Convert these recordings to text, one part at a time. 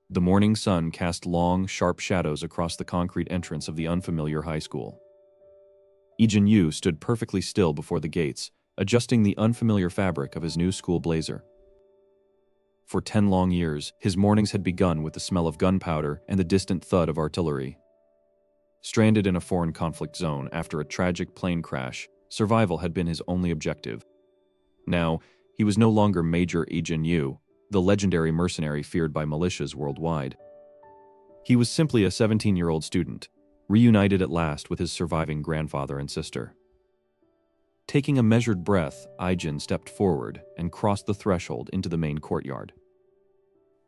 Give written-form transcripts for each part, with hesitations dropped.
The morning sun cast long, sharp shadows across the concrete entrance of the unfamiliar high school. Lee Jin-yu stood perfectly still before the gates, adjusting the unfamiliar fabric of his new school blazer. For 10 long years, his mornings had begun with the smell of gunpowder and the distant thud of artillery. Stranded in a foreign conflict zone after a tragic plane crash, survival had been his only objective. Now, he was no longer Major Lee Jin-yu, the legendary mercenary feared by militias worldwide. He was simply a 17-year-old student, reunited at last with his surviving grandfather and sister. Taking a measured breath, Ijin stepped forward and crossed the threshold into the main courtyard.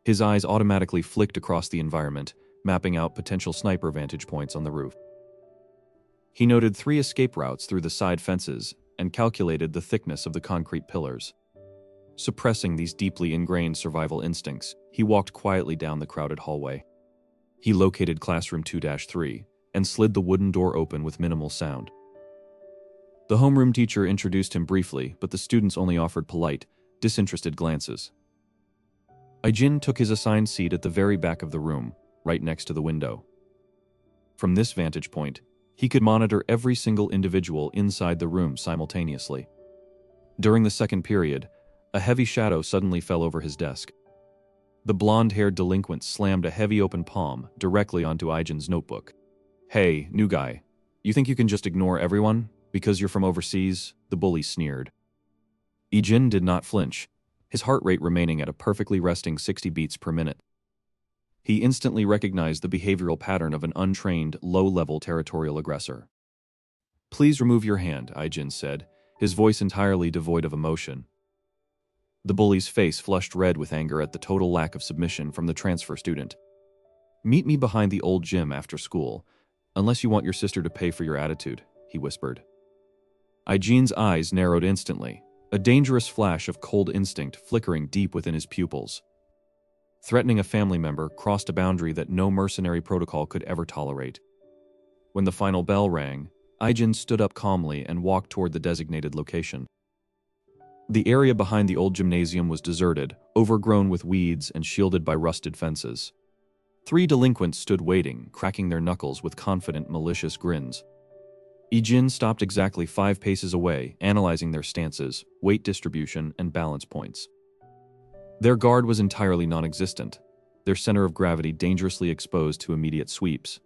His eyes automatically flicked across the environment, mapping out potential sniper vantage points on the roof. He noted 3 escape routes through the side fences and calculated the thickness of the concrete pillars. Suppressing these deeply ingrained survival instincts, he walked quietly down the crowded hallway. He located classroom 2-3 and slid the wooden door open with minimal sound. The homeroom teacher introduced him briefly, but the students only offered polite, disinterested glances. Ijin took his assigned seat at the very back of the room, right next to the window. From this vantage point, he could monitor every single individual inside the room simultaneously. During the second period, a heavy shadow suddenly fell over his desk. The blonde-haired delinquent slammed a heavy open palm directly onto Ijin's notebook. "Hey, new guy, you think you can just ignore everyone because you're from overseas?" the bully sneered. Ijin did not flinch, his heart rate remaining at a perfectly resting 60 beats per minute. He instantly recognized the behavioral pattern of an untrained, low-level territorial aggressor. "Please remove your hand," Ijin said, his voice entirely devoid of emotion. The bully's face flushed red with anger at the total lack of submission from the transfer student. "Meet me behind the old gym after school, unless you want your sister to pay for your attitude," he whispered. Ijin's eyes narrowed instantly, a dangerous flash of cold instinct flickering deep within his pupils. Threatening a family member crossed a boundary that no mercenary protocol could ever tolerate. When the final bell rang, Ijin stood up calmly and walked toward the designated location. The area behind the old gymnasium was deserted, overgrown with weeds and shielded by rusted fences. 3 delinquents stood waiting, cracking their knuckles with confident, malicious grins. Ijin stopped exactly 5 paces away, analyzing their stances, weight distribution, and balance points. Their guard was entirely non-existent, their center of gravity dangerously exposed to immediate sweeps.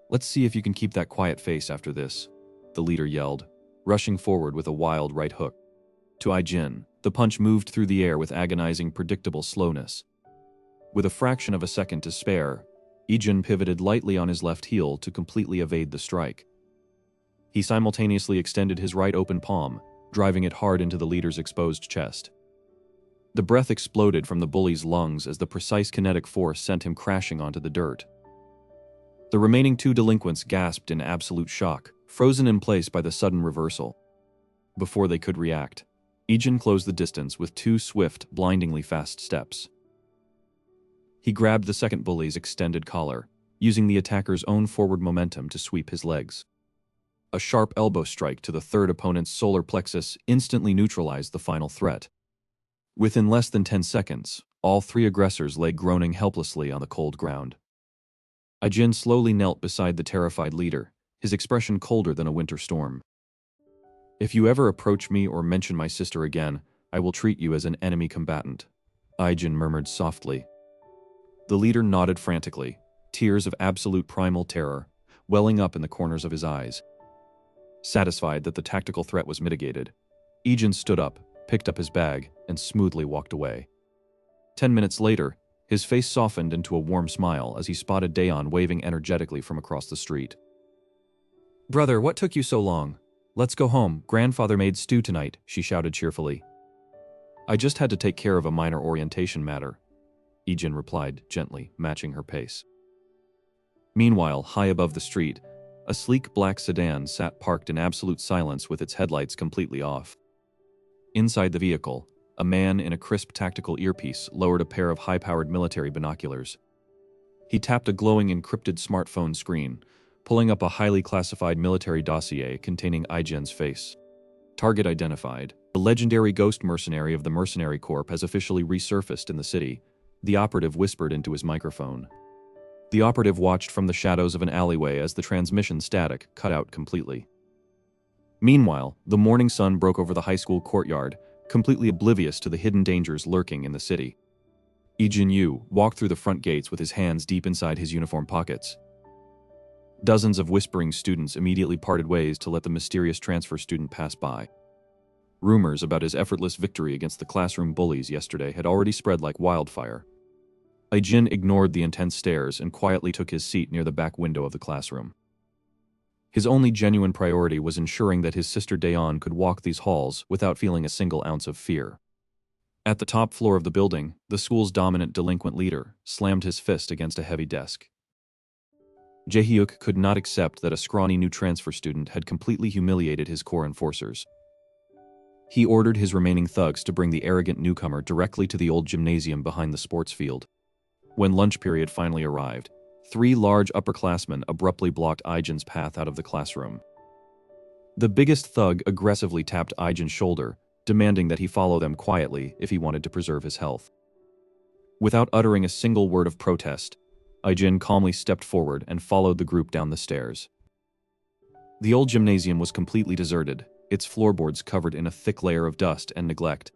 "Let's see if you can keep that quiet face after this," the leader yelled, rushing forward with a wild right hook. To Ijin, the punch moved through the air with agonizing, predictable slowness. With a fraction of a second to spare, Ijin pivoted lightly on his left heel to completely evade the strike. He simultaneously extended his right open palm, driving it hard into the leader's exposed chest. The breath exploded from the bully's lungs as the precise kinetic force sent him crashing onto the dirt. The remaining 2 delinquents gasped in absolute shock, frozen in place by the sudden reversal. Before they could react, Ijin closed the distance with 2 swift, blindingly fast steps. He grabbed the second bully's extended collar, using the attacker's own forward momentum to sweep his legs. A sharp elbow strike to the third opponent's solar plexus instantly neutralized the final threat. Within less than 10 seconds, all 3 aggressors lay groaning helplessly on the cold ground. Ijin slowly knelt beside the terrified leader, his expression colder than a winter storm. "If you ever approach me or mention my sister again, I will treat you as an enemy combatant," Ijin murmured softly. The leader nodded frantically, tears of absolute primal terror welling up in the corners of his eyes. Satisfied that the tactical threat was mitigated, Ijin stood up, picked up his bag, and smoothly walked away. 10 minutes later, his face softened into a warm smile as he spotted Daeon waving energetically from across the street. "Brother, what took you so long? Let's go home, grandfather made stew tonight," she shouted cheerfully. "I just had to take care of a minor orientation matter," Ijin replied gently, matching her pace. Meanwhile, high above the street, a sleek black sedan sat parked in absolute silence with its headlights completely off. Inside the vehicle, a man in a crisp tactical earpiece lowered a pair of high-powered military binoculars. He tapped a glowing encrypted smartphone screen, pulling up a highly classified military dossier containing Ijin's face. "Target identified, The legendary ghost mercenary of the Mercenary Corp has officially resurfaced in the city, the operative whispered into his microphone. The operative watched from the shadows of an alleyway as the transmission static cut out completely. Meanwhile, the morning sun broke over the high school courtyard, completely oblivious to the hidden dangers lurking in the city. Lee Jin-yu walked through the front gates with his hands deep inside his uniform pockets. Dozens of whispering students immediately parted ways to let the mysterious transfer student pass by. Rumors about his effortless victory against the classroom bullies yesterday had already spread like wildfire. Jin ignored the intense stares and quietly took his seat near the back window of the classroom. His only genuine priority was ensuring that his sister Daeon could walk these halls without feeling a single ounce of fear. At the top floor of the building, the school's dominant delinquent leader slammed his fist against a heavy desk. Jae-hyuk could not accept that a scrawny new transfer student had completely humiliated his core enforcers. He ordered his remaining thugs to bring the arrogant newcomer directly to the old gymnasium behind the sports field. When lunch period finally arrived, 3 large upperclassmen abruptly blocked Ijin's path out of the classroom. The biggest thug aggressively tapped Ijin's shoulder, demanding that he follow them quietly if he wanted to preserve his health. Without uttering a single word of protest, Ijin calmly stepped forward and followed the group down the stairs. The old gymnasium was completely deserted, its floorboards covered in a thick layer of dust and neglect.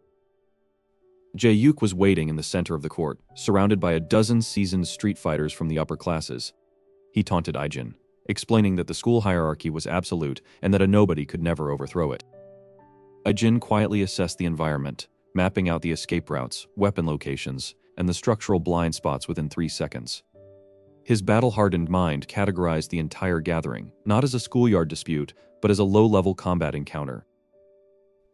Jae-hyuk was waiting in the center of the court, surrounded by a dozen seasoned street fighters from the upper classes. He taunted Ijin, explaining that the school hierarchy was absolute and that a nobody could never overthrow it. Ijin quietly assessed the environment, mapping out the escape routes, weapon locations, and the structural blind spots within 3 seconds. His battle-hardened mind categorized the entire gathering, not as a schoolyard dispute, but as a low-level combat encounter.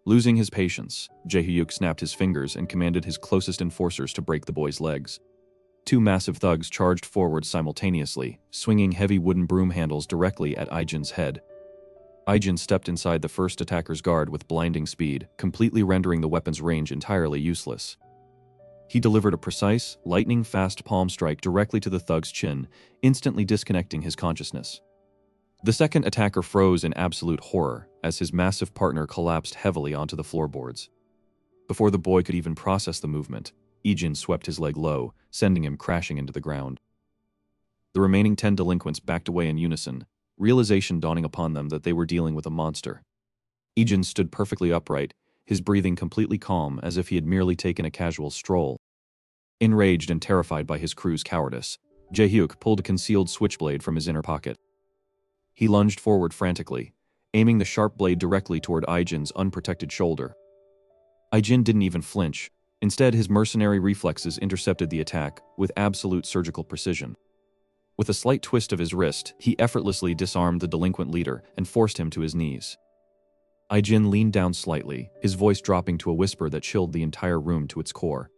Losing his patience, Jae-hyuk snapped his fingers and commanded his closest enforcers to break the boy's legs. 2 massive thugs charged forward simultaneously, swinging heavy wooden broom handles directly at Ijin's head. Ijin stepped inside the first attacker's guard with blinding speed, completely rendering the weapon's range entirely useless. He delivered a precise, lightning-fast palm strike directly to the thug's chin, instantly disconnecting his consciousness. The second attacker froze in absolute horror as his massive partner collapsed heavily onto the floorboards. Before the boy could even process the movement, Ijin swept his leg low, sending him crashing into the ground. The remaining 10 delinquents backed away in unison, realization dawning upon them that they were dealing with a monster. Ijin stood perfectly upright, his breathing completely calm as if he had merely taken a casual stroll. Enraged and terrified by his crew's cowardice, Jae-hyuk pulled a concealed switchblade from his inner pocket. He lunged forward frantically, aiming the sharp blade directly toward Ijin's unprotected shoulder. Ijin didn't even flinch. Instead, his mercenary reflexes intercepted the attack with absolute surgical precision. With a slight twist of his wrist, he effortlessly disarmed the delinquent leader and forced him to his knees. Ijin leaned down slightly, his voice dropping to a whisper that chilled the entire room to its core.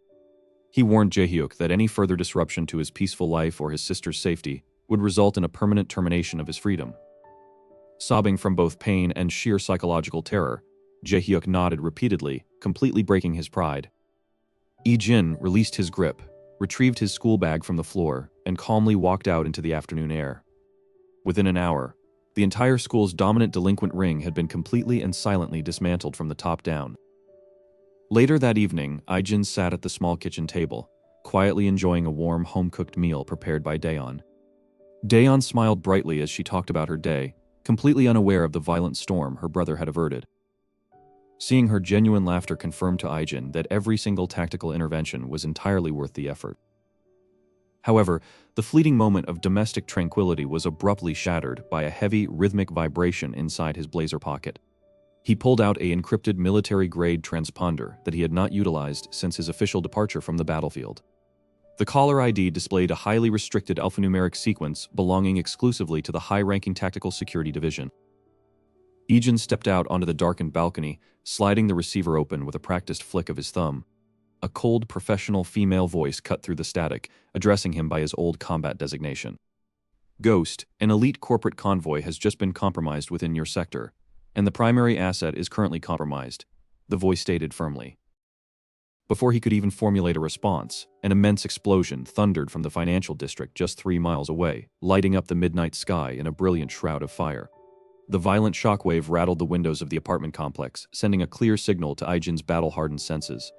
He warned Jae-hyuk that any further disruption to his peaceful life or his sister's safety would result in a permanent termination of his freedom. Sobbing from both pain and sheer psychological terror, Jae-hyuk nodded repeatedly, completely breaking his pride. Ijin released his grip, retrieved his school bag from the floor, and calmly walked out into the afternoon air. Within an hour, the entire school's dominant delinquent ring had been completely and silently dismantled from the top down. Later that evening, Ijin sat at the small kitchen table, quietly enjoying a warm, home-cooked meal prepared by Daeon. Daeon smiled brightly as she talked about her day, completely unaware of the violent storm her brother had averted. Seeing her genuine laughter confirmed to Ijin that every single tactical intervention was entirely worth the effort. However, the fleeting moment of domestic tranquility was abruptly shattered by a heavy, rhythmic vibration inside his blazer pocket. He pulled out a encrypted military-grade transponder that he had not utilized since his official departure from the battlefield. The caller ID displayed a highly restricted alphanumeric sequence belonging exclusively to the high-ranking Tactical Security Division. Ijin stepped out onto the darkened balcony, sliding the receiver open with a practiced flick of his thumb. A cold, professional female voice cut through the static, addressing him by his old combat designation. Ghost, an elite corporate convoy has just been compromised within your sector, and the primary asset is currently compromised, the voice stated firmly. Before he could even formulate a response, an immense explosion thundered from the financial district just 3 miles away, lighting up the midnight sky in a brilliant shroud of fire. The violent shockwave rattled the windows of the apartment complex, sending a clear signal to Ijin's battle-hardened senses.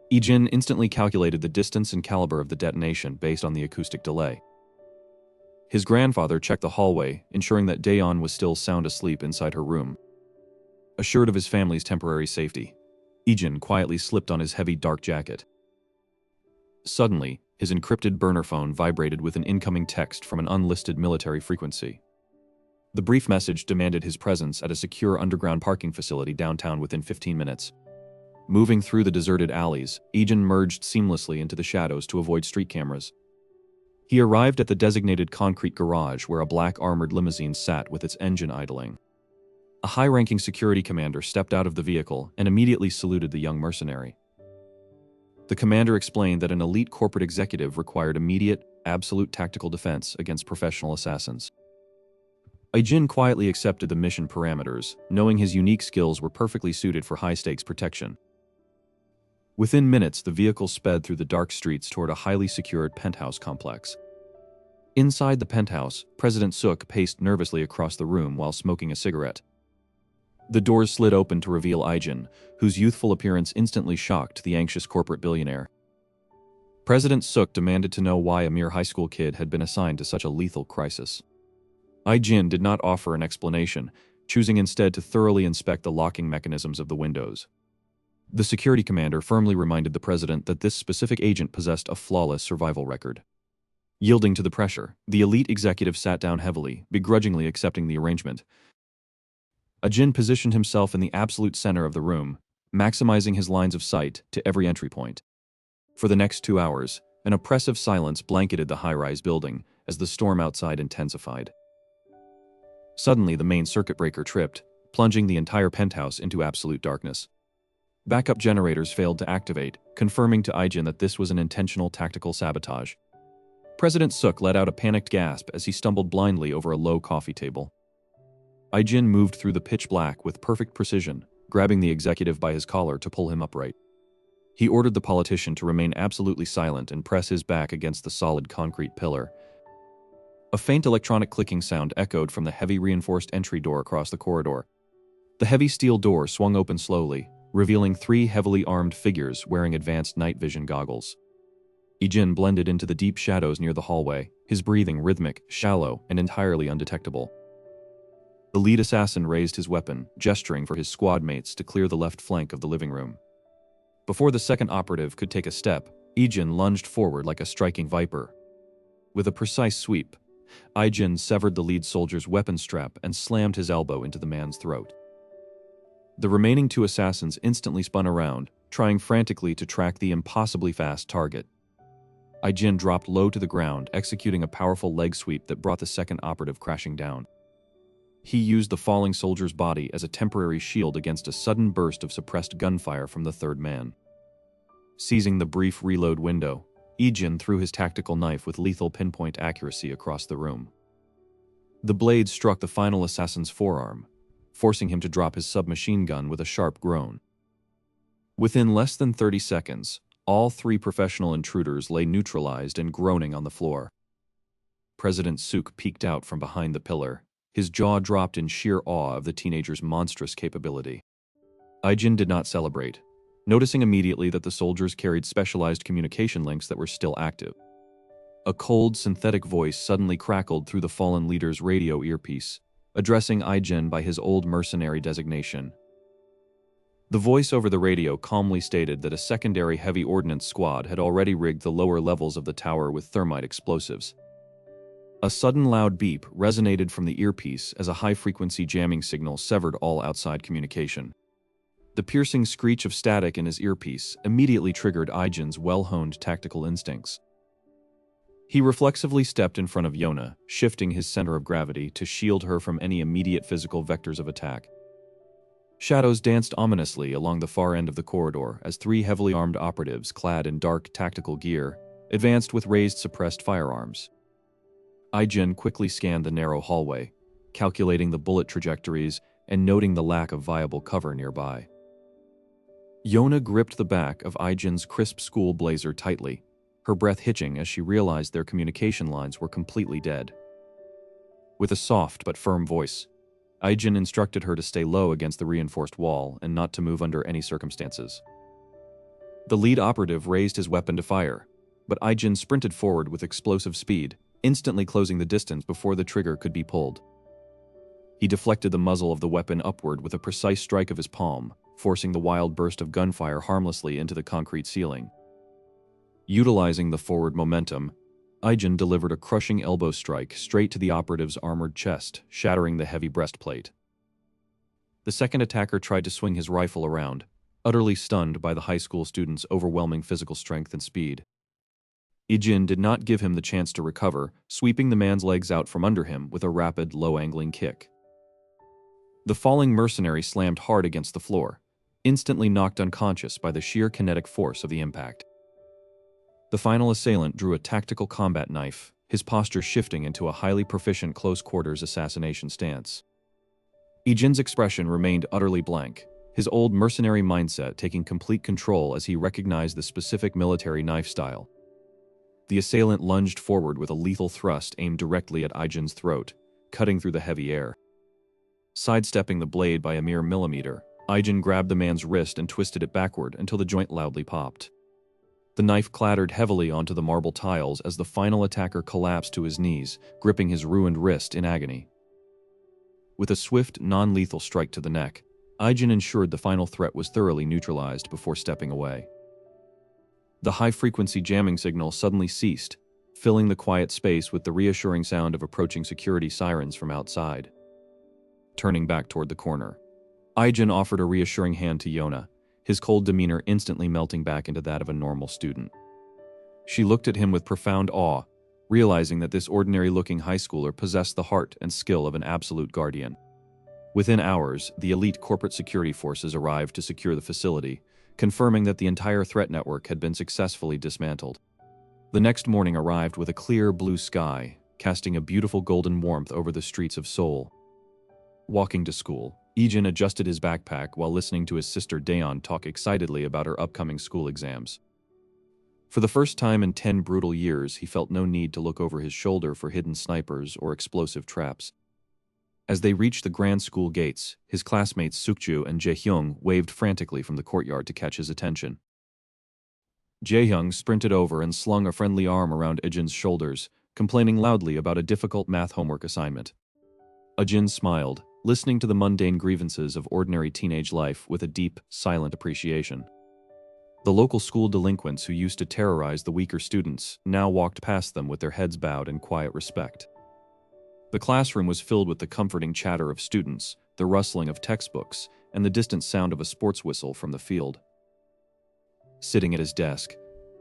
Ijin instantly calculated the distance and caliber of the detonation based on the acoustic delay. His grandfather checked the hallway, ensuring that Daeon was still sound asleep inside her room. Assured of his family's temporary safety, Ijin quietly slipped on his heavy dark jacket. Suddenly, his encrypted burner phone vibrated with an incoming text from an unlisted military frequency. The brief message demanded his presence at a secure underground parking facility downtown within 15 minutes. Moving through the deserted alleys, Ijin merged seamlessly into the shadows to avoid street cameras. He arrived at the designated concrete garage where a black armored limousine sat with its engine idling. A high-ranking security commander stepped out of the vehicle and immediately saluted the young mercenary. The commander explained that an elite corporate executive required immediate, absolute tactical defense against professional assassins. Ijin quietly accepted the mission parameters, knowing his unique skills were perfectly suited for high-stakes protection. Within minutes, the vehicle sped through the dark streets toward a highly secured penthouse complex. Inside the penthouse, President Suk paced nervously across the room while smoking a cigarette. The doors slid open to reveal Ijin, whose youthful appearance instantly shocked the anxious corporate billionaire. President Suk demanded to know why a mere high school kid had been assigned to such a lethal crisis. Ijin did not offer an explanation, choosing instead to thoroughly inspect the locking mechanisms of the windows. The security commander firmly reminded the president that this specific agent possessed a flawless survival record. Yielding to the pressure, the elite executive sat down heavily, begrudgingly accepting the arrangement. Ijin positioned himself in the absolute center of the room, maximizing his lines of sight to every entry point. For the next 2 hours, an oppressive silence blanketed the high-rise building as the storm outside intensified. Suddenly, the main circuit breaker tripped, plunging the entire penthouse into absolute darkness. Backup generators failed to activate, confirming to Ijin that this was an intentional tactical sabotage. President Suk let out a panicked gasp as he stumbled blindly over a low coffee table. Ijin moved through the pitch black with perfect precision, grabbing the executive by his collar to pull him upright. He ordered the politician to remain absolutely silent and press his back against the solid concrete pillar. A faint electronic clicking sound echoed from the heavy reinforced entry door across the corridor. The heavy steel door swung open slowly, revealing 3 heavily armed figures wearing advanced night vision goggles. Ijin blended into the deep shadows near the hallway, his breathing rhythmic, shallow, and entirely undetectable. The lead assassin raised his weapon, gesturing for his squad mates to clear the left flank of the living room. Before the second operative could take a step, Ijin lunged forward like a striking viper. With a precise sweep, Ijin severed the lead soldier's weapon strap and slammed his elbow into the man's throat. The remaining 2 assassins instantly spun around, trying frantically to track the impossibly fast target. Ijin dropped low to the ground, executing a powerful leg sweep that brought the second operative crashing down. He used the falling soldier's body as a temporary shield against a sudden burst of suppressed gunfire from the third man. Seizing the brief reload window, Ijin threw his tactical knife with lethal pinpoint accuracy across the room. The blade struck the final assassin's forearm, forcing him to drop his submachine gun with a sharp groan. Within less than 30 seconds, all 3 professional intruders lay neutralized and groaning on the floor. President Suk peeked out from behind the pillar, his jaw dropped in sheer awe of the teenager's monstrous capability. Ijin did not celebrate, noticing immediately that the soldiers carried specialized communication links that were still active. A cold, synthetic voice suddenly crackled through the fallen leader's radio earpiece, addressing Ijin by his old mercenary designation. The voice over the radio calmly stated that a secondary heavy ordnance squad had already rigged the lower levels of the tower with thermite explosives. A sudden loud beep resonated from the earpiece as a high-frequency jamming signal severed all outside communication. The piercing screech of static in his earpiece immediately triggered Ijin's well-honed tactical instincts. He reflexively stepped in front of Yona, shifting his center of gravity to shield her from any immediate physical vectors of attack. Shadows danced ominously along the far end of the corridor as 3 heavily armed operatives clad in dark tactical gear advanced with raised suppressed firearms. Ijin quickly scanned the narrow hallway, calculating the bullet trajectories and noting the lack of viable cover nearby. Yona gripped the back of Ijin's crisp school blazer tightly, her breath hitching as she realized their communication lines were completely dead. With a soft but firm voice, Aijin instructed her to stay low against the reinforced wall and not to move under any circumstances. The lead operative raised his weapon to fire, but Aijin sprinted forward with explosive speed, instantly closing the distance before the trigger could be pulled. He deflected the muzzle of the weapon upward with a precise strike of his palm, forcing the wild burst of gunfire harmlessly into the concrete ceiling. Utilizing the forward momentum, Aijin delivered a crushing elbow strike straight to the operative's armored chest, shattering the heavy breastplate. The second attacker tried to swing his rifle around, utterly stunned by the high school student's overwhelming physical strength and speed. Aijin did not give him the chance to recover, sweeping the man's legs out from under him with a rapid, low-angling kick. The falling mercenary slammed hard against the floor, instantly knocked unconscious by the sheer kinetic force of the impact. The final assailant drew a tactical combat knife, his posture shifting into a highly proficient close-quarters assassination stance. Aijin's expression remained utterly blank, his old mercenary mindset taking complete control as he recognized the specific military knife style. The assailant lunged forward with a lethal thrust aimed directly at Aijin's throat, cutting through the heavy air. Sidestepping the blade by a mere millimeter, Aijin grabbed the man's wrist and twisted it backward until the joint loudly popped. The knife clattered heavily onto the marble tiles as the final attacker collapsed to his knees, gripping his ruined wrist in agony. With a swift, non-lethal strike to the neck, Aijin ensured the final threat was thoroughly neutralized before stepping away. The high-frequency jamming signal suddenly ceased, filling the quiet space with the reassuring sound of approaching security sirens from outside. Turning back toward the corner, Aijin offered a reassuring hand to Yona, his cold demeanor instantly melting back into that of a normal student. She looked at him with profound awe, realizing that this ordinary-looking high schooler possessed the heart and skill of an absolute guardian. Within hours, the elite corporate security forces arrived to secure the facility, confirming that the entire threat network had been successfully dismantled. The next morning arrived with a clear blue sky, casting a beautiful golden warmth over the streets of Seoul. Walking to school, Aijin adjusted his backpack while listening to his sister Daeon talk excitedly about her upcoming school exams. For the first time in 10 brutal years, he felt no need to look over his shoulder for hidden snipers or explosive traps. As they reached the grand school gates, his classmates Sukju and Jaehyung waved frantically from the courtyard to catch his attention. Jaehyung sprinted over and slung a friendly arm around Aijin's shoulders, complaining loudly about a difficult math homework assignment. Aijin smiled, listening to the mundane grievances of ordinary teenage life with a deep, silent appreciation. The local school delinquents who used to terrorize the weaker students now walked past them with their heads bowed in quiet respect. The classroom was filled with the comforting chatter of students, the rustling of textbooks, and the distant sound of a sports whistle from the field. Sitting at his desk,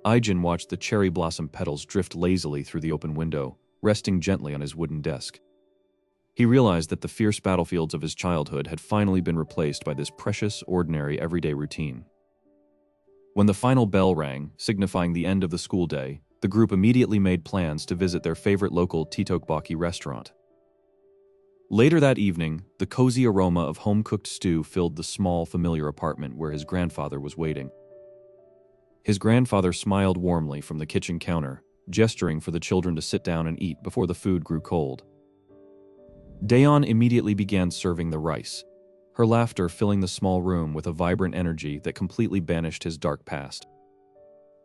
Aijin watched the cherry blossom petals drift lazily through the open window, resting gently on his wooden desk. He realized that the fierce battlefields of his childhood had finally been replaced by this precious, ordinary, everyday routine. When the final bell rang, signifying the end of the school day, the group immediately made plans to visit their favorite local tteokbokki restaurant. Later that evening, the cozy aroma of home-cooked stew filled the small, familiar apartment where his grandfather was waiting. His grandfather smiled warmly from the kitchen counter, gesturing for the children to sit down and eat before the food grew cold. Daeon immediately began serving the rice, her laughter filling the small room with a vibrant energy that completely banished his dark past.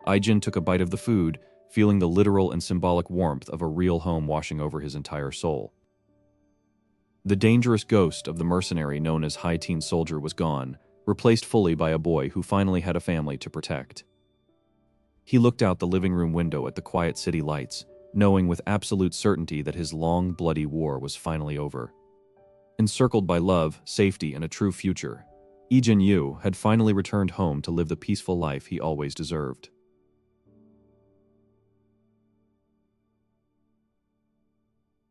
Aijin took a bite of the food, feeling the literal and symbolic warmth of a real home washing over his entire soul. The dangerous ghost of the mercenary known as High Teen Soldier was gone, replaced fully by a boy who finally had a family to protect. He looked out the living room window at the quiet city lights, knowing with absolute certainty that his long, bloody war was finally over. Encircled by love, safety, and a true future, Aijin Yu had finally returned home to live the peaceful life he always deserved.